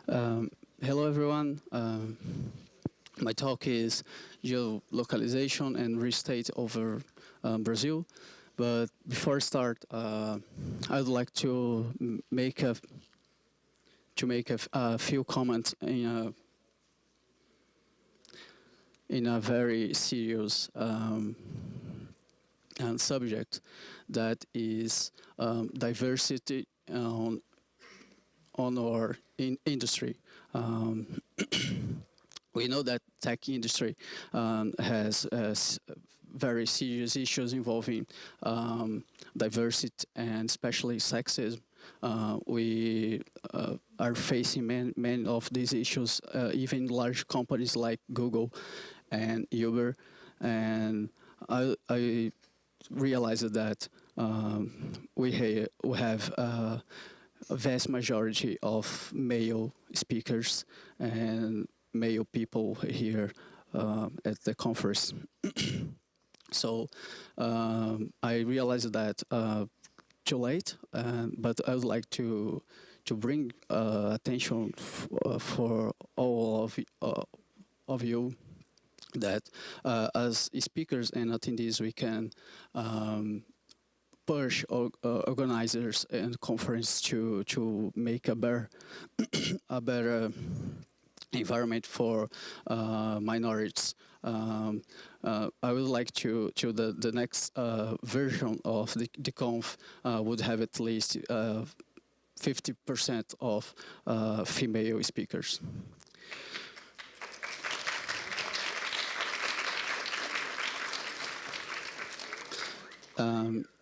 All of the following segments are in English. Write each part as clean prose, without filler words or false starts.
Hello, everyone. My talk is geolocalization and restate over Brazil. But before I start, I'd like to make a few comments in a very serious subject that is diversity on our industry. We know that tech industry has very serious issues involving diversity and especially sexism. We are facing many of these issues, even large companies like Google and Uber. And I realized that we have a vast majority of male speakers and male people here at the conference. So I realized that too late, but I would like to bring attention for all of you that as speakers and attendees we can push organizers and conference to make a better environment for minorities. I would like to the next version of the conf would have at least 50% of female speakers.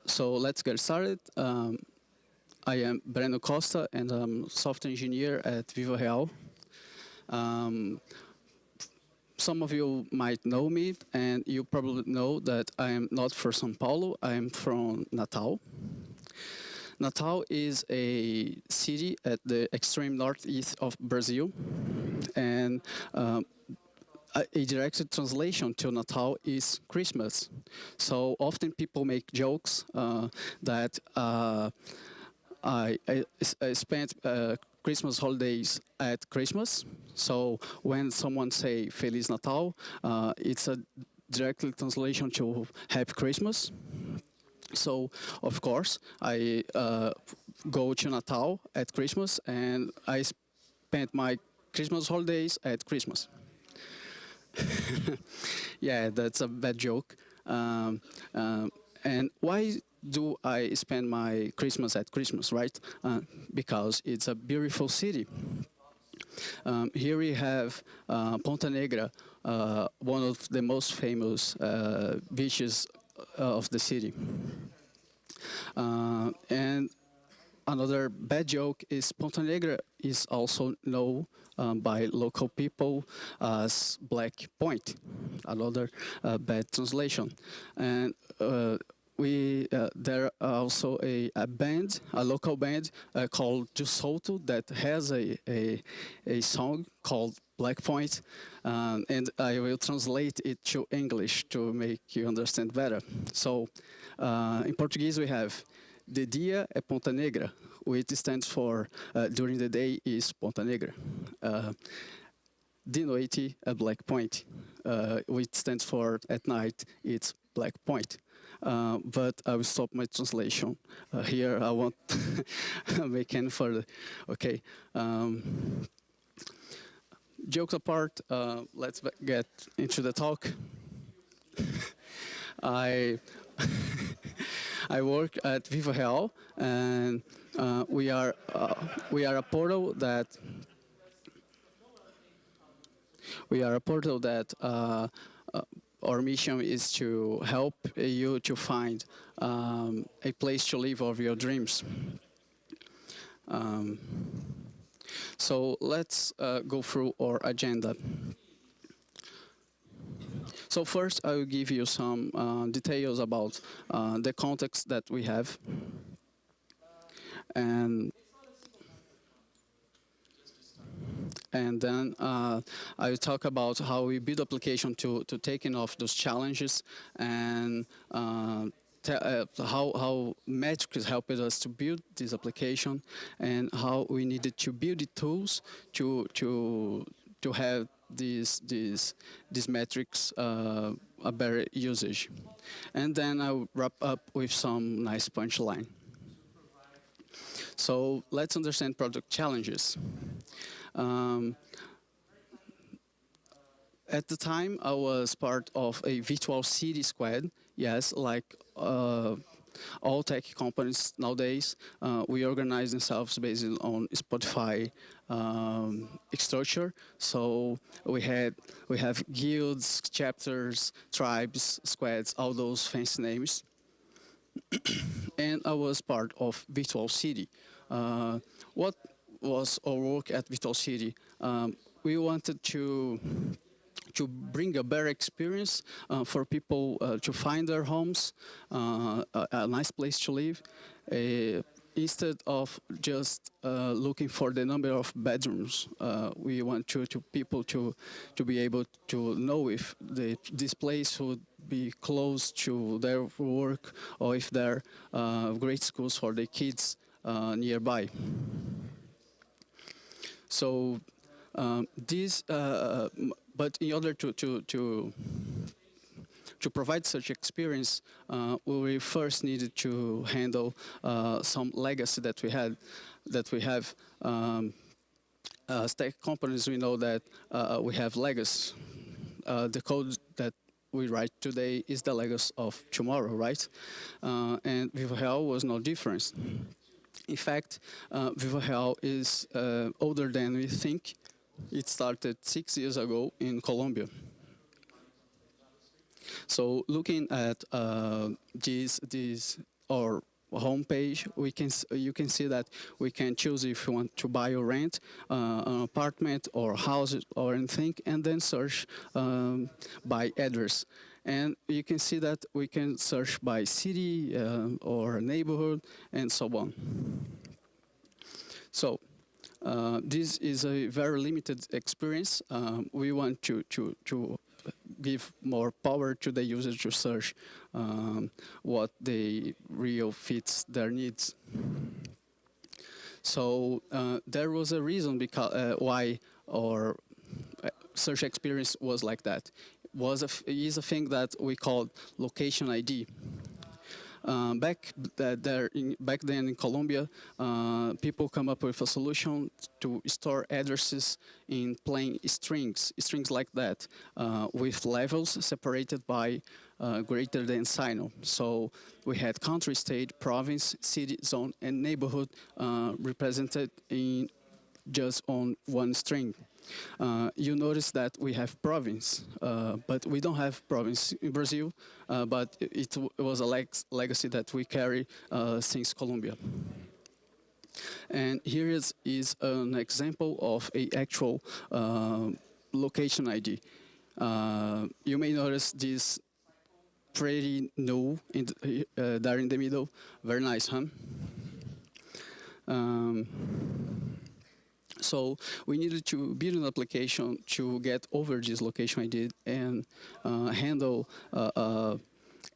So let's get started. I am Brenno Costa, and I'm software engineer at Viva Real. Some of you might know me, and you probably know that I am not from São Paulo. I am from Natal. Natal is a city at the extreme northeast of Brazil, and a direct translation to Natal is Christmas. So often people make jokes that I spent Christmas holidays at Christmas. So when someone say Feliz Natal, it's a direct translation to Happy Christmas. So of course I go to Natal at Christmas, and I spent my Christmas holidays at Christmas. Yeah, that's a bad joke. And why do I spend my Christmas at Christmas, right? Because it's a beautiful city. Here we have Ponta Negra, one of the most famous beaches of the city. And another bad joke is Ponta Negra is also known by local people as Black Point, another bad translation. And there are also a local band called GeoCode that has a song called Black Point, and I will translate it to English to make you understand better. So in Portuguese we have "De dia é Ponta Negra," which stands for during the day is Ponta Negra. De noite é Black Point, which stands for at night it's Black Point. But I will stop my translation here. I won't make any further. Okay. Jokes apart, let's get into the talk. I work at Viva Real, and we are a portal that our mission is to help you to find a place to live of your dreams. So let's go through our agenda. So first, I will give you some details about the context that we have, and then I will talk about how we build application to taking off those challenges and how metrics helped us to build this application, and how we needed to build the tools to have these metrics a better usage. And then I'll wrap up with some nice punchline. So let's understand product challenges. At the time, I was part of a virtual city squad. Yes, like all tech companies nowadays, we organize themselves based on Spotify structure. So we have guilds, chapters, tribes, squads, all those fancy names. And I was part of Virtual City. What was our work at Virtual City? We wanted to bring a better experience for people to find their homes, a nice place to live, instead of just looking for the number of bedrooms. We want people to be able to know if this place would be close to their work, or if there are great schools for the kids nearby. So but in order to provide such experience, we first needed to handle some legacy that we have. As tech companies, we know that we have legacy. The code that we write today is the legacy of tomorrow, right? And VivoReal was no different. In fact, VivoReal is older than we think. It started 6 years ago in Colombia. So looking at our homepage, you can see that we can choose if you want to buy or rent an apartment or house or anything, and then search by address. And you can see that we can search by city or neighborhood and so on. So this is a very limited experience. We want to give more power to the user to search what they real fits their needs. So there was a reason because why our search experience was like that. Is a thing that we called location ID. Back then in Colombia, people come up with a solution to store addresses in plain strings like that, with levels separated by greater than sign. So we had country, state, province, city, zone, and neighborhood represented in just on one string. You notice that we have province, but we don't have province in Brazil, but it was a legacy that we carry since Colombia. And here is an example of an actual location ID. You may notice this pretty null there in the middle. Very nice, huh? So we needed to build an application to get over this location ID and handle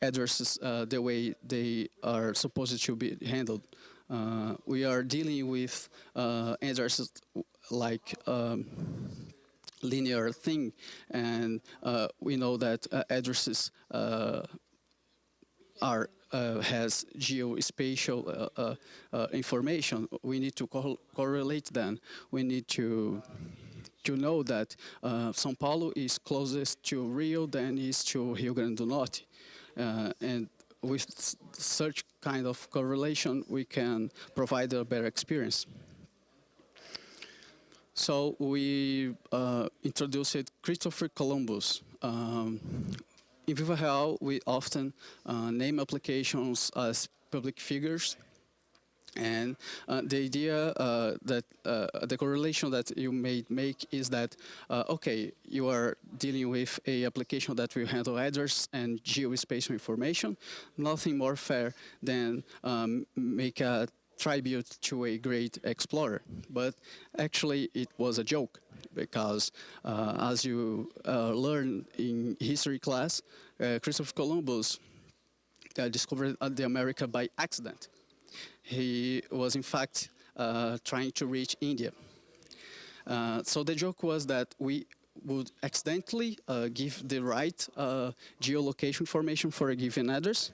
addresses the way they are supposed to be handled. We are dealing with addresses like linear thing, and we know that addresses has geospatial information. We need to correlate them. We need to know that São Paulo is closest to Rio than is to Rio Grande do Norte. And with such kind of correlation, we can provide a better experience. So we introduced Christopher Columbus. In VivoReal, we often name applications as public figures, and the idea that the correlation that you may make is that, okay, you are dealing with an application that will handle address and geospatial information. Nothing more fair than make a tribute to a great explorer. But actually, it was a joke, because as you learn in history class, Christopher Columbus discovered the America by accident. He was, in fact, trying to reach India. So the joke was that we would accidentally give the right geolocation information for a given address.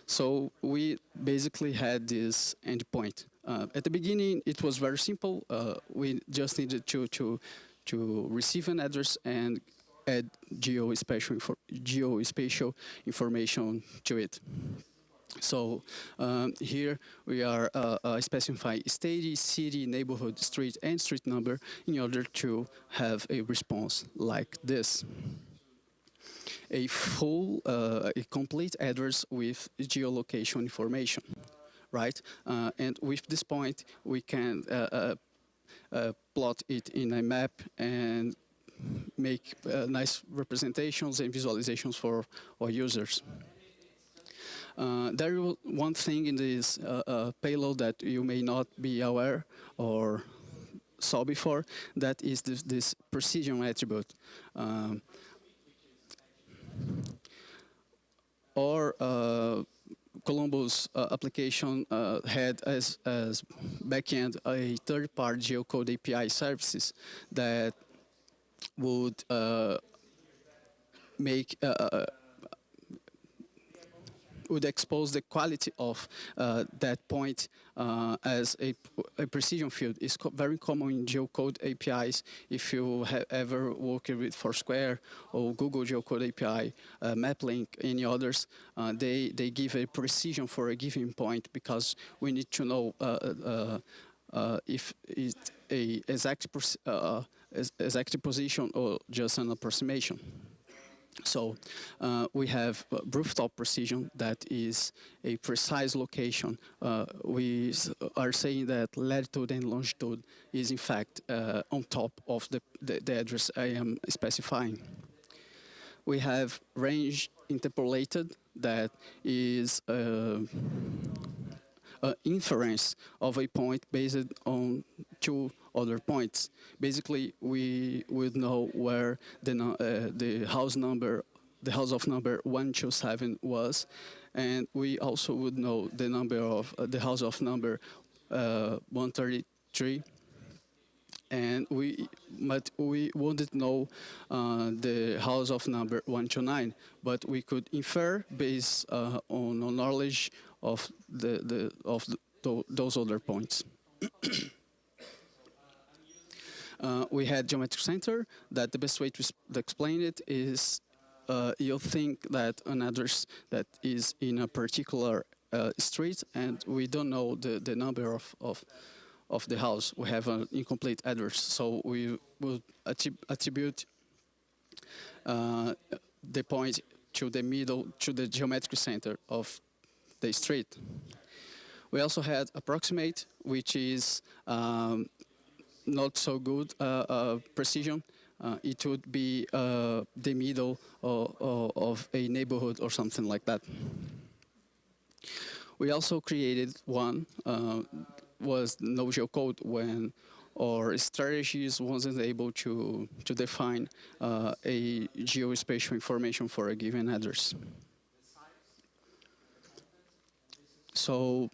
So we basically had this endpoint. At the beginning, it was very simple. We just needed to receive an address and add geospatial information to it. So here we are specifying state, city, neighborhood, street, and street number in order to have a response like this. A full, a complete address with geolocation information, right? And with this point, we can plot it in a map and make nice representations and visualizations for our users. There is one thing in this payload that you may not be aware or saw before, that is this precision attribute. Or Columbus application had as backend a third-party GeoCode API services that would would expose the quality of that point as a precision field. It's very common in GeoCode APIs. If you have ever worked with Foursquare or Google GeoCode API, MapLink, any others, they give a precision for a given point because we need to know if it's a exact position or just an approximation. So we have rooftop precision, that is a precise location. We are saying that latitude and longitude is in fact on top of the address I am specifying. We have range interpolated, that is inference of a point based on two other points. Basically, we would know where the house of number 127 was, and we also would know the number of the house of number 133. And we wouldn't know the house of number 129, but we could infer based on knowledge of those other points. We had geometric center, that the best way to explain it is you'll think that an address that is in a particular street, and we don't know the number of the house. We have an incomplete address, so we will attribute the point to the middle, to the geometric center of the street. We also had Approximate, which is not so good precision. It would be the middle of a neighborhood or something like that. We also created one, was no geocode, when our strategies wasn't able to define a geospatial information for a given address. So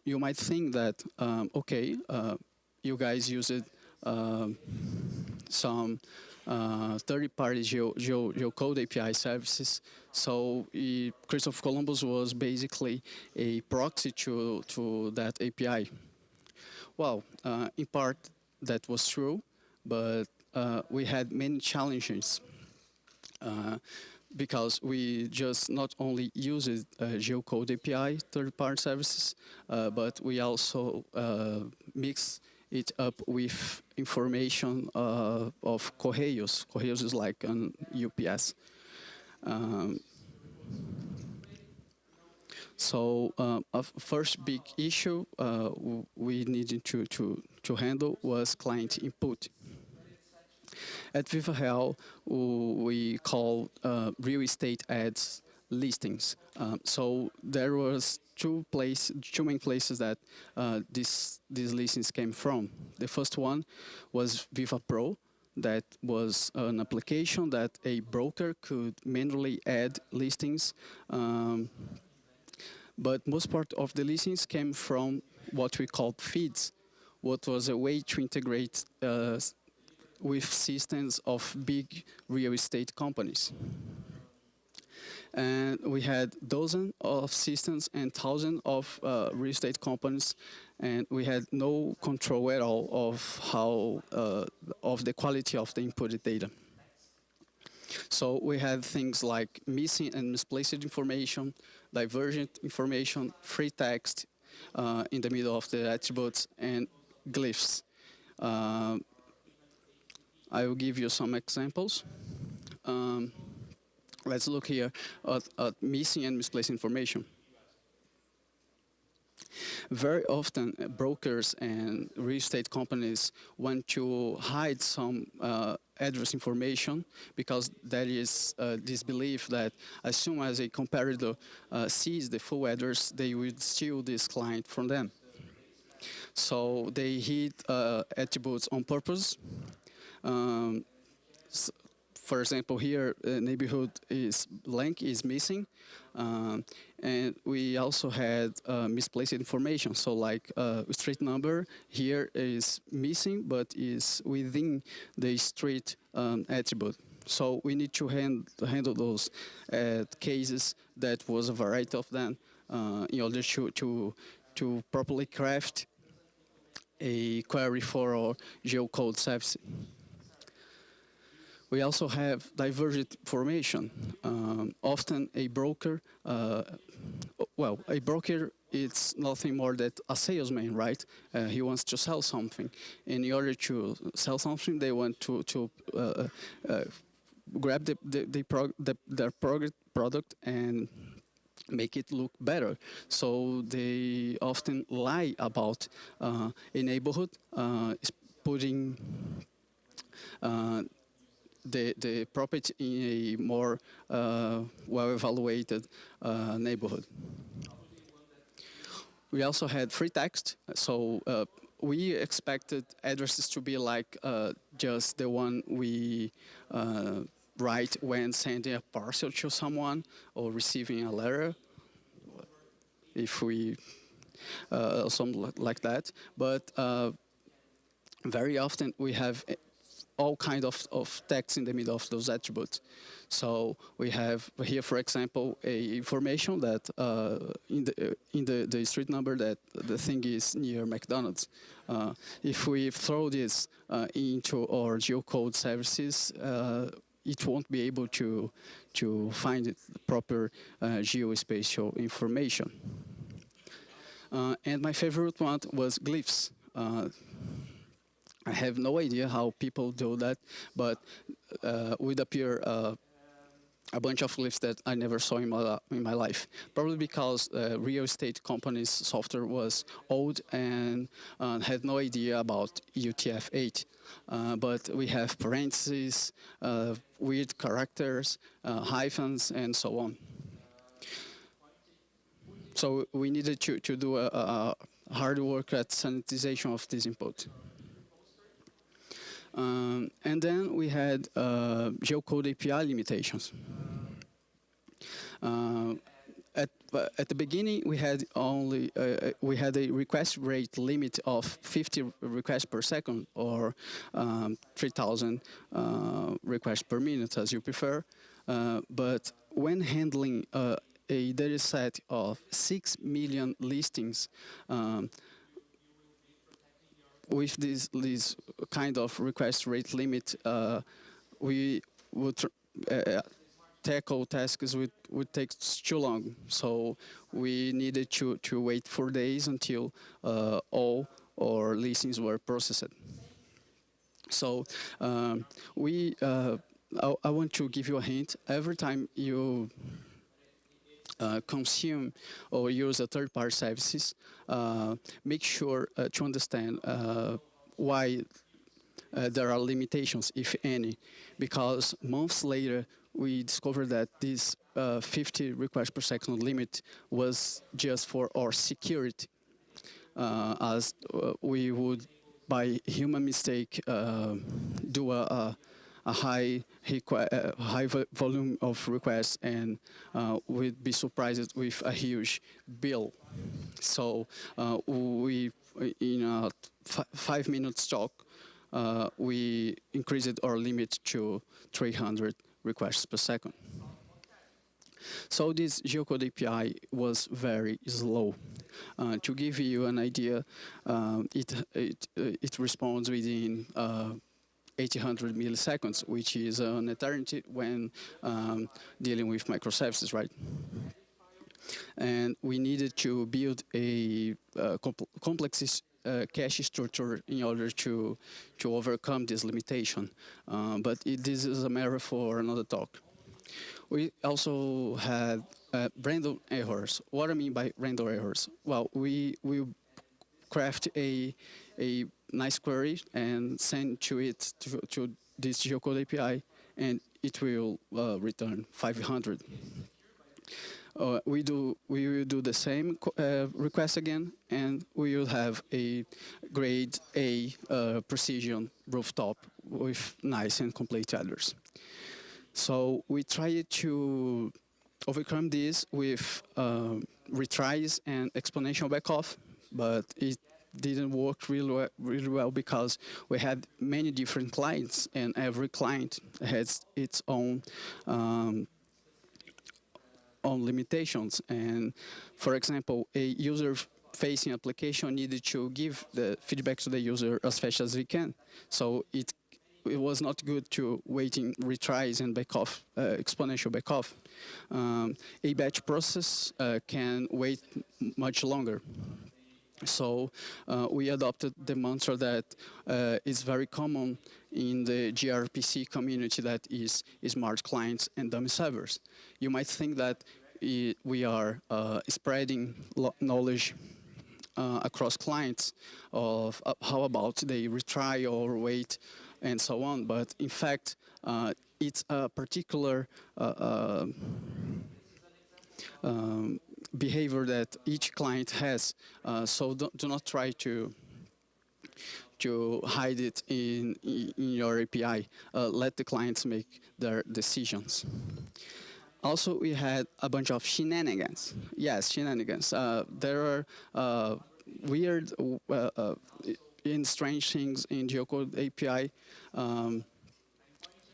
you might think that, okay, you guys used some third-party GeoCode API services. So Christopher Columbus was basically a proxy to that API. Well, in part, that was true, but we had many challenges because we just not only used GeoCode API third-party services, but we also mix it up with information of Correios. Correios is like an UPS. So a first big issue we needed to handle was client input. At Viva Real, we call real estate ads listings. So there was two main places that these listings came from. The first one was Viva Pro, that was an application that a broker could manually add listings. But most part of the listings came from what we call feeds, what was a way to integrate with systems of big real estate companies. And we had dozens of systems and thousands of real estate companies, and we had no control at all of how of the quality of the inputted data. So we had things like missing and misplaced information, divergent information, free text in the middle of the attributes, and glyphs. I will give you some examples. Let's look here at missing and misplaced information. Very often, brokers and real estate companies want to hide some address information because there is this belief that as soon as a competitor sees the full address, they will steal this client from them. So they hid attributes on purpose. For example, here neighborhood link is missing, and we also had misplaced information. So like street number here is missing, but is within the street attribute. So we need to handle those cases. That was a variety of them in order to properly craft a query for our GeoCode service. We also have divergent information. Often a broker, a broker is nothing more than a salesman, right? He wants to sell something. In order to sell something, they want to grab their product and make it look better. So they often lie about a neighborhood, putting the property in a more well-evaluated neighborhood. We also had free text, so we expected addresses to be like just the one we write when sending a parcel to someone or receiving a letter, if we, something like that. But very often we have all kinds of text in the middle of those attributes. So we have here, for example, a information that in the street number that the thing is near McDonald's. If we throw this into our GeoCode services, it won't be able to find the proper geospatial information. And my favorite one was glyphs. I have no idea how people do that, but would appear a bunch of glyphs that I never saw in my life. Probably because real estate companies' software was old and had no idea about UTF-8. But we have parentheses, weird characters, hyphens, and so on. So we needed to do a hard work at sanitization of this input. And then we had GeoCode API limitations. At the beginning, we had only a request rate limit of 50 requests per second, or 3,000 requests per minute, as you prefer. But when handling a data set of 6 million listings, with this kind of request rate limit, we would tackle tasks would take too long. So we needed to wait 4 days until all our listings were processed. So I want to give you a hint. Every time you consume or use a third-party services, make sure to understand why there are limitations, if any, because months later we discovered that this 50 requests per second limit was just for our security, as we would by human mistake, do a high volume of requests, and we'd be surprised with a huge bill. So we, in a 5 minutes talk, we increased our limit to 300 requests per second. So this GeoCode API was very slow. To give you an idea, it responds within 800 milliseconds, which is an eternity when dealing with microservices, right? And we needed to build a complex cache structure in order to overcome this limitation. But this is a matter for another talk. We also had random errors. What I mean by random errors? Well, we craft a nice query and send to it to this GeoCode API, and it will return 500. We will do the same request again, and we will have a grade A precision rooftop with nice and complete address. So we tried to overcome this with retries and exponential backoff, but it didn't work really well because we had many different clients, and every client has its own limitations. And for example, a user-facing application needed to give the feedback to the user as fast as we can. So it was not good to waiting retries and backoff, exponential backoff. A batch process can wait much longer. So we adopted the mantra that is very common in the gRPC community, that is smart clients and dummy servers. You might think that we are spreading knowledge across clients of how about they retry or wait and so on, but in fact it's a particular behavior that each client has, so do not try to hide it in your API. Let the clients make their decisions. Also, we had a bunch of shenanigans. Yes, shenanigans. There are weird and strange things in GeoCode API.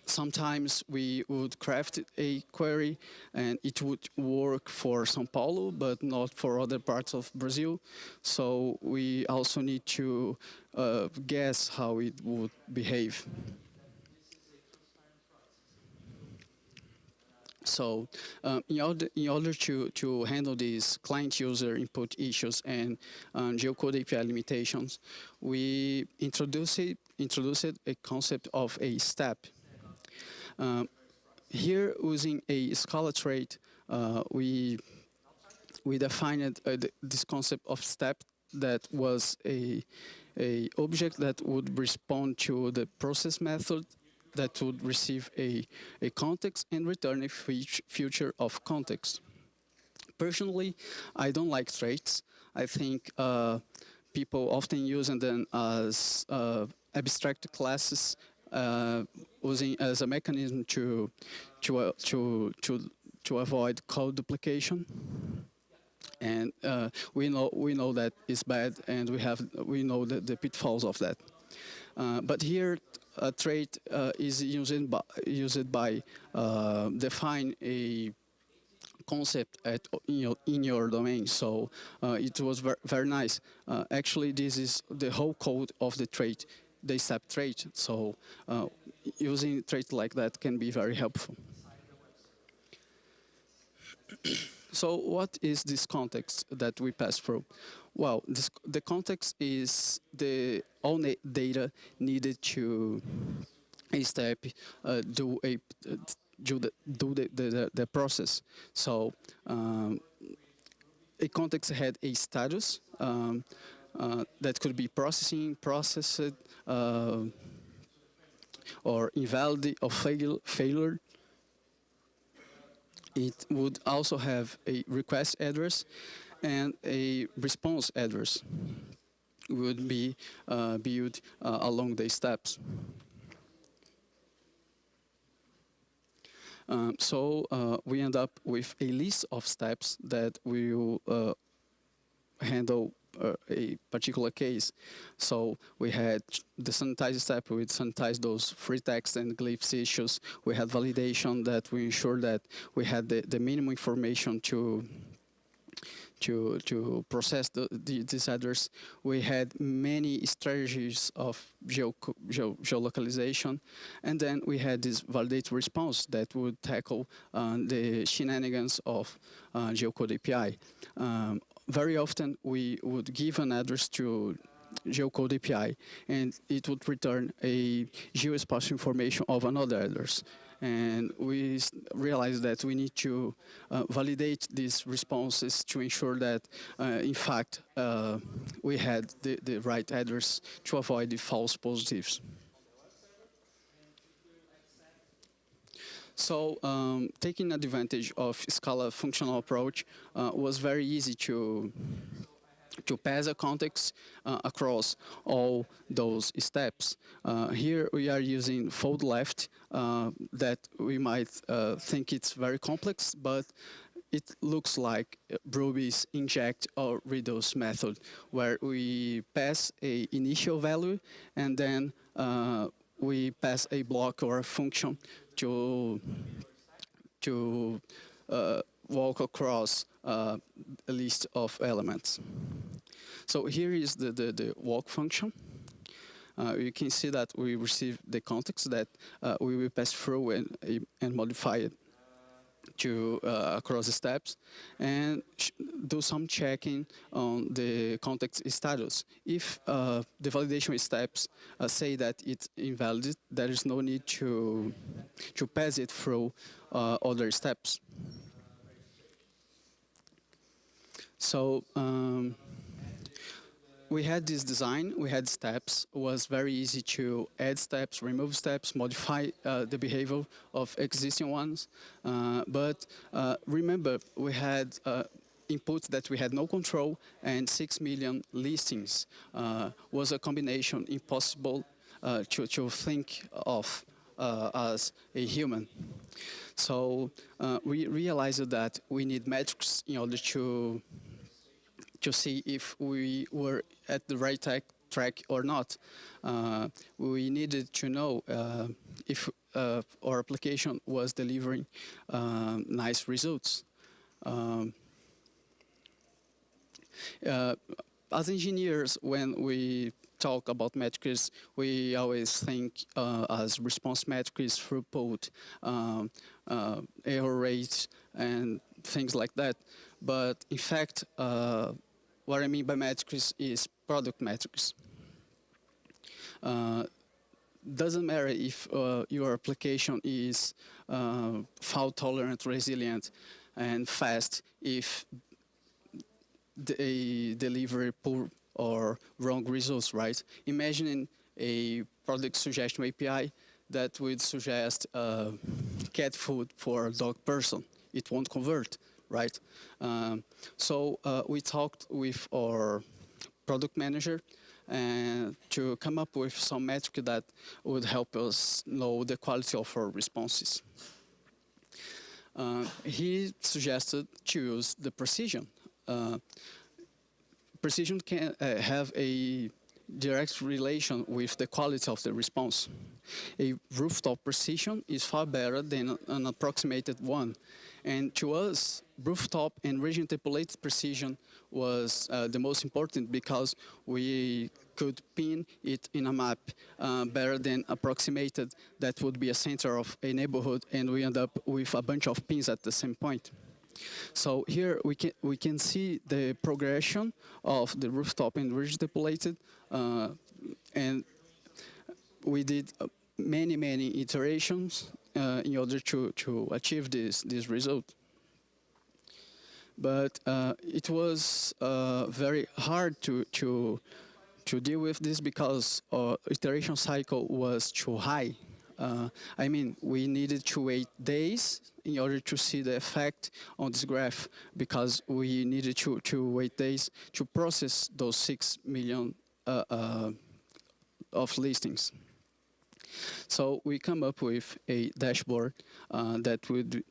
Sometimes we would craft a query and it would work for São Paulo, but not for other parts of Brazil. So we also need to guess how it would behave. So in order to handle these client user input issues and GeoCode API limitations, we introduced a concept of a step. Here, using a Scala trait, we defined this concept of step that was a object that would respond to the process method that would receive a context and return a feature of context. Personally, I don't like traits. I think people often use them as abstract classes, using as a mechanism to avoid code duplication. And we know that is bad, and we know the pitfalls of that. But here, a trait is used by define a concept in your domain. So it was very nice. Actually, this is the whole code of the trait, the step trait. So using a trait like that can be very helpful. So what is this context that we pass through? Well, the context is all data needed to a step do the process. So a context had a status that could be processing, processed, or invalid or failure. It would also have a request address and a response address. would be built along the steps. So we end up with a list of steps that will handle a particular case. So we had the sanitize step, we sanitize those free text and glyphs issues. We had validation that we ensure that we had the minimum information to process these headers. We had many strategies of geolocalization, and then we had this validate response that would tackle the shenanigans of GeoCode API. Very often we would give an address to GeoCode API, and it would return a geospatial information of another address. And we realized that we need to validate these responses to ensure that, in fact, we had the right address to avoid the false positives. So taking advantage of Scala functional approach was very easy to pass a context across all those steps. Here we are using fold left that we might think it's very complex, but it looks like rubyist inject or reduce method, where we pass a initial value and then we pass a block or a function to walk across a list of elements. So here is the walk function. You can see that we receive the context that we will pass through and modify it to across the steps, and do some checking on the context status. If the validation steps say that it's invalid, there is no need to pass it through other steps. So we had this design, we had steps. It was very easy to add steps, remove steps, modify the behavior of existing ones. But remember, we had inputs that we had no control, and 6 million listings was a combination impossible to think of as a human. So we realized that we need metrics in order to see if we were at the right track or not. We needed to know if our application was delivering nice results. As engineers, when we talk about metrics, we always think as response metrics, throughput, error rates, and things like that. But in fact, what I mean by metrics is product metrics. Doesn't matter if your application is fault tolerant, resilient, and fast if they deliver poor or wrong results, right? Imagining a product suggestion API that would suggest cat food for a dog person. It won't convert, right? So we talked with our product manager and to come up with some metric that would help us know the quality of our responses. He suggested to use the precision. Precision can have a direct relation with the quality of the response. A rooftop precision is far better than an approximated one. And to us, rooftop and region interpolated precision was the most important because we could pin it in a map better than approximated. That would be a center of a neighborhood, and we end up with a bunch of pins at the same point. So here we can see the progression of the rooftop and region interpolated, and we did many iterations in order to achieve this result. But it was very hard to deal with this because our iteration cycle was too high. I mean, we needed to wait days in order to see the effect on this graph, because we needed to wait days to process those 6 million of listings. So we come up with a dashboard that would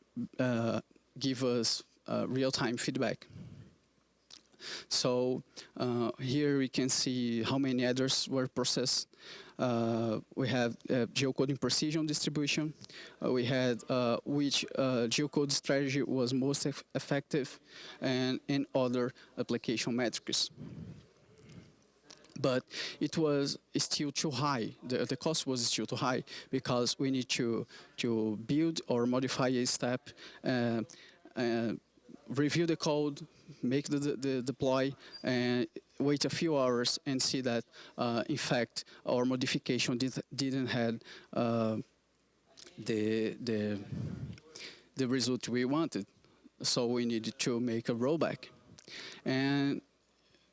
give us real-time feedback. So here we can see how many addresses were processed. We have geocoding precision distribution. We had which geocode strategy was most effective, and other application metrics. But it was still too high. The cost was still too high because we need to build or modify a step, review the code, make the deploy, and wait a few hours and see that, in fact, our modification didn't have the result we wanted. So we needed to make a rollback. And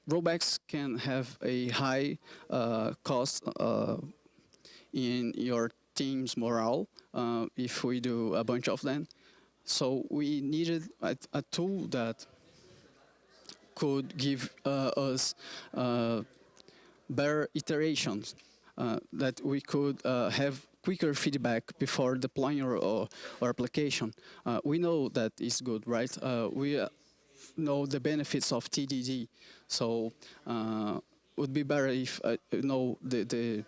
rollbacks can have a high cost in your team's morale if we do a bunch of them. So we needed a tool that could give us better iterations, that we could have quicker feedback before deploying our application. We know that is good, right? We know the benefits of TDD, so it would be better if know the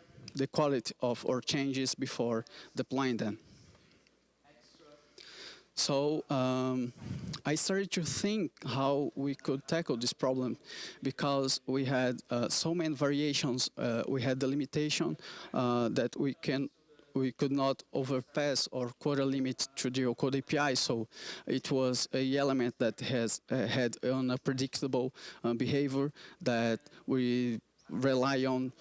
quality of our changes before deploying them. So I started to think how we could tackle this problem, because we had so many variations. We had the limitation that we could not overpass our quota limit to GeoCode API, so it was a element that had unpredictable behavior that we rely on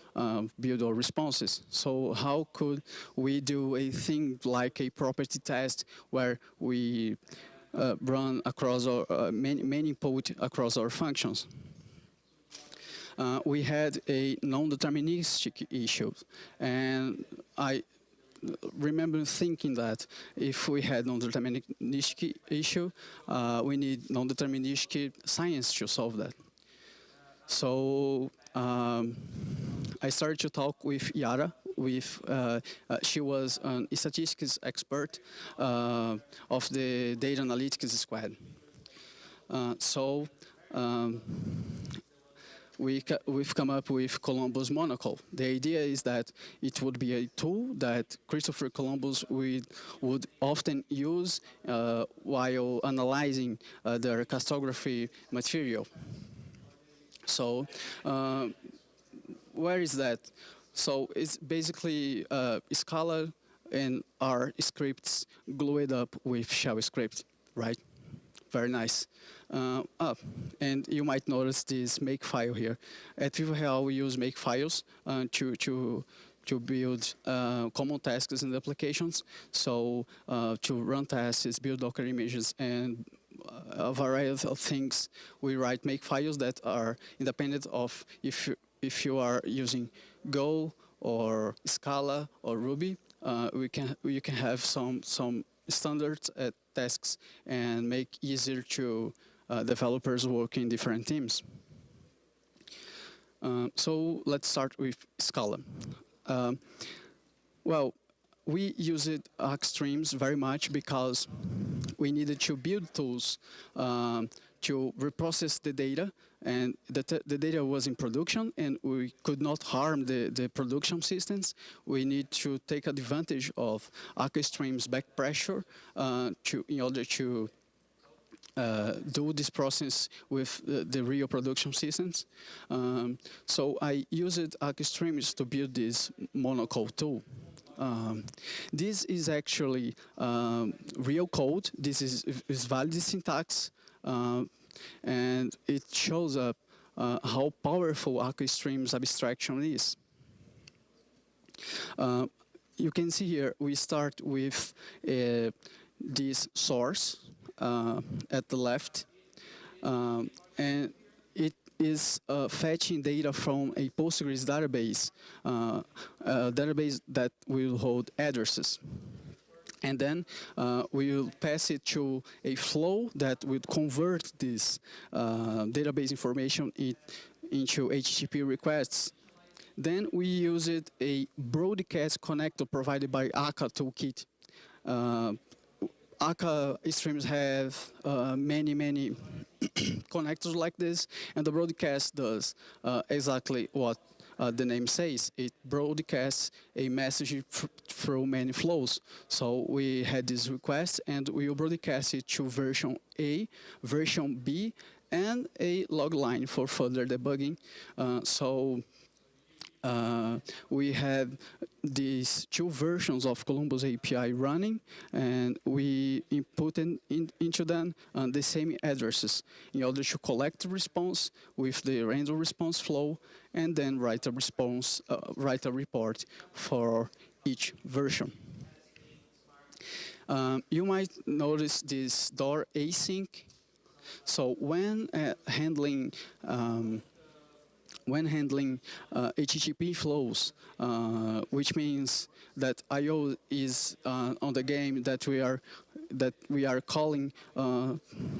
build our responses. So how could we do a thing like a property test where we run across our many input across our functions? We had a non-deterministic issue, and I remember thinking that if we had non-deterministic issue, we need non-deterministic science to solve that. So I started to talk with Yara. She was a statistics expert of the data analytics squad. We've come up with Columbus Monaco. The idea is that it would be a tool that Christopher Columbus would often use while analyzing their cartography material. So where is that? So it's basically Scala and R scripts glued up with shell script, right? Very nice. And you might notice this makefile here. At VivoReal, we use makefiles to build common tasks in the applications. So to run tests, build Docker images, and a variety of things, we write makefiles that are independent of if you are using Go or Scala or Ruby. You can have some standard tasks and make easier to developers work in different teams. So let's start with Scala. Well, we used Akka streams very much because we needed to build tools to reprocess the data, and the data was in production, and we could not harm the production systems. We need to take advantage of Akka streams back pressure in order to do this process with the real production systems. So I used Akka streams to build this Monaco tool. This is actually real code. This is valid syntax, and it shows up how powerful Akka streams abstraction is. You can see here we start with this source at the left, and it is fetching data from a Postgres database, a database that will hold addresses. And then we will pass it to a flow that will convert this database information into HTTP requests. Then we used a broadcast connector provided by Akka toolkit. Akka streams have many connectors like this, and the broadcast does exactly what the name says. It broadcasts a message through many flows. So we had this request, and we will broadcast it to version A, version B, and a log line for further debugging. We have these two versions of Columbus API running, and we inputted into them the same addresses in order to collect the response with the random response flow, and then write a response, write a report for each version. You might notice this door async. So when handling HTTP flows, which means that I/O is on the game that we are calling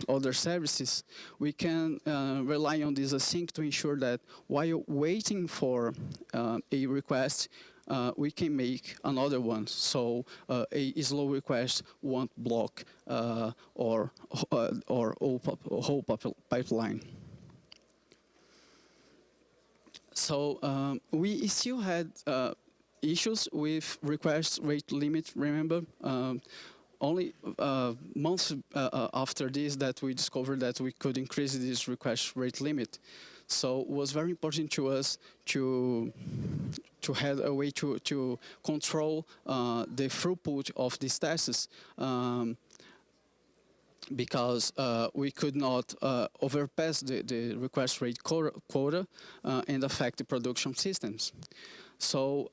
other services, we can rely on this async to ensure that while waiting for a request, we can make another one. So a slow request won't block or whole pipeline. So we still had issues with request rate limit, remember? Only months after this that we discovered that we could increase this request rate limit. So it was very important to us to have a way to control the throughput of these tests. Because we could not overpass the request rate quota and affect the production systems. So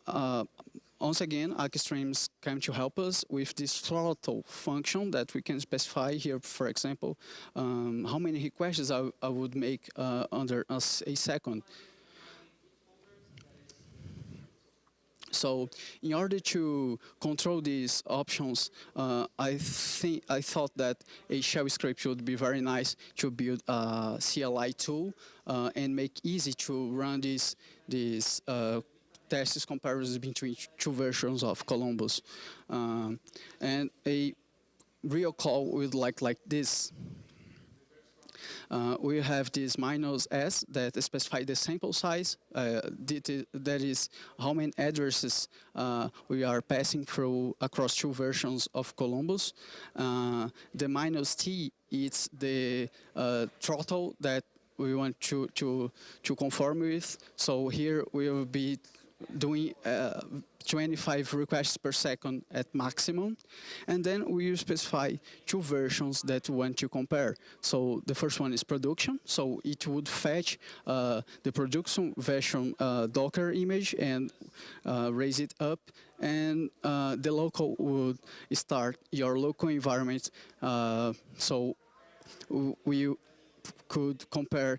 once again, Akka streams came to help us with this throttle function that we can specify here, for example, how many requests I would make under a second. So in order to control these options, I thought that a shell script would be very nice to build a CLI tool and make easy to run these tests comparisons between two versions of Columbus. And a real call would like this. We have this -s that specifies the sample size. That is how many addresses we are passing through across two versions of Columbus. The -t is the throttle that we want to conform with. So here we will be doing 25 requests per second at maximum. And then we will specify two versions that we want to compare. So the first one is production. So it would fetch the production version Docker image and raise it up. And the local would start your local environment. So we could compare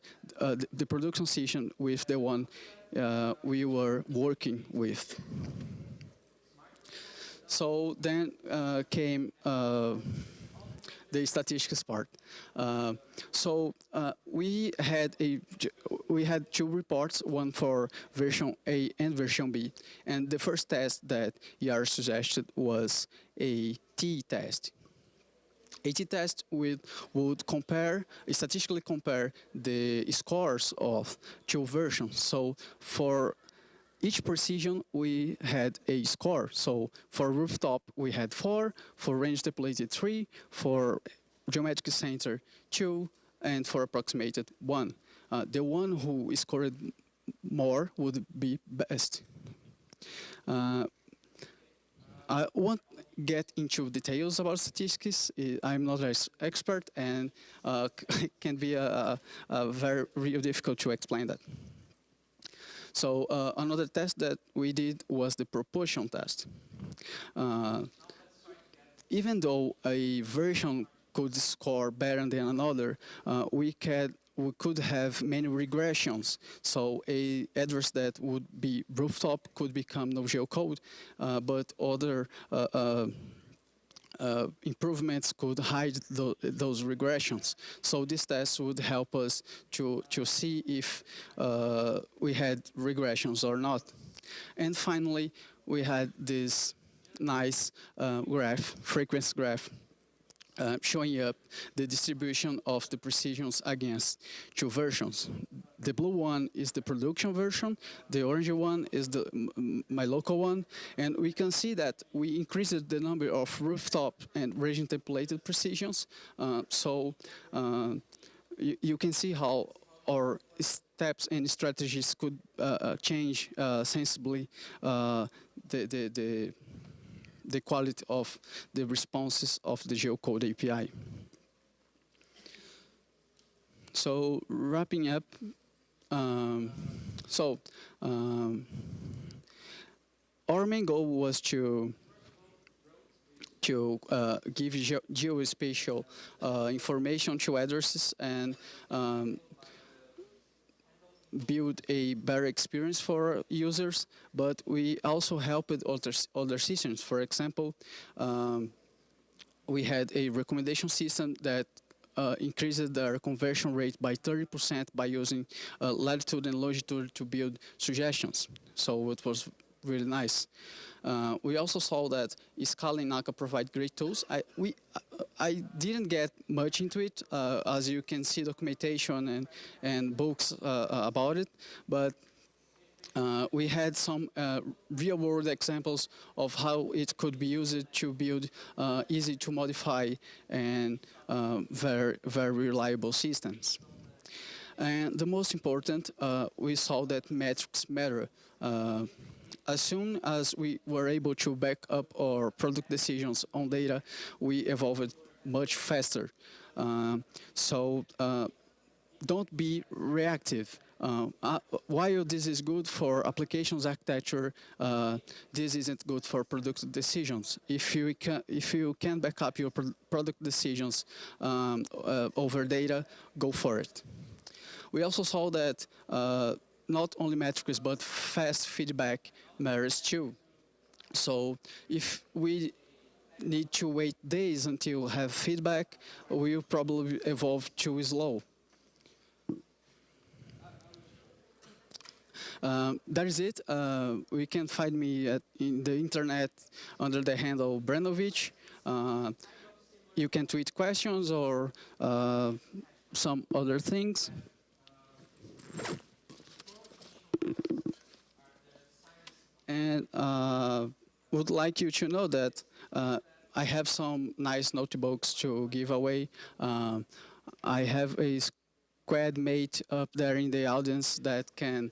the production session with the one we were working with. So then came the statistics part. We had two reports, one for version A and version B. And the first test that Yar suggested was a t-test. A t-test would statistically compare the scores of two versions. So for each precision, we had a score. So for rooftop, we had 4, for range depleted 3, for geometric center 2, and for approximated 1. The one who scored more would be best. I won't get into details about statistics. I'm not an expert, and can be very real difficult to explain that. So another test that we did was the proportion test. Even though a version could score better than another, we could have many regressions. So a address that would be rooftop could become no geocode, but other improvements could hide those regressions. So this test would help us to see if we had regressions or not. And finally, we had this nice graph, frequency graph, showing up the distribution of the precisions against two versions. The blue one is the production version, the orange one is my local one, and we can see that we increased the number of rooftop and region templated precisions. You can see how our steps and strategies could change sensibly the quality of the responses of the GeoCode API. So wrapping up, our main goal was to give geospatial information to addresses and build a better experience for users, but we also helped other systems. For example, we had a recommendation system that increased their conversion rate by 30% by using latitude and longitude to build suggestions. So it was really nice. We also saw that Scala Akka provide great tools. I didn't get much into it, as you can see documentation and books about it, but we had some real-world examples of how it could be used to build easy to modify and very, very reliable systems. And the most important, we saw that metrics matter. As soon as we were able to back up our product decisions on data, we evolved much faster. Don't be reactive. While this is good for applications architecture, this isn't good for product decisions. If you can back up your product decisions over data, go for it. We also saw that not only metrics, but fast feedback matters too. So if we need to wait days until we have feedback, we'll probably evolve too slow. That is it. You can find me in the internet under the handle Brennovich. You can tweet questions or some other things. And would like you to know that I have some nice notebooks to give away. I have a squad mate up there in the audience that can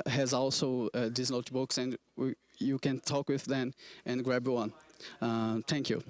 has also these notebooks, and you can talk with them and grab one. Thank you.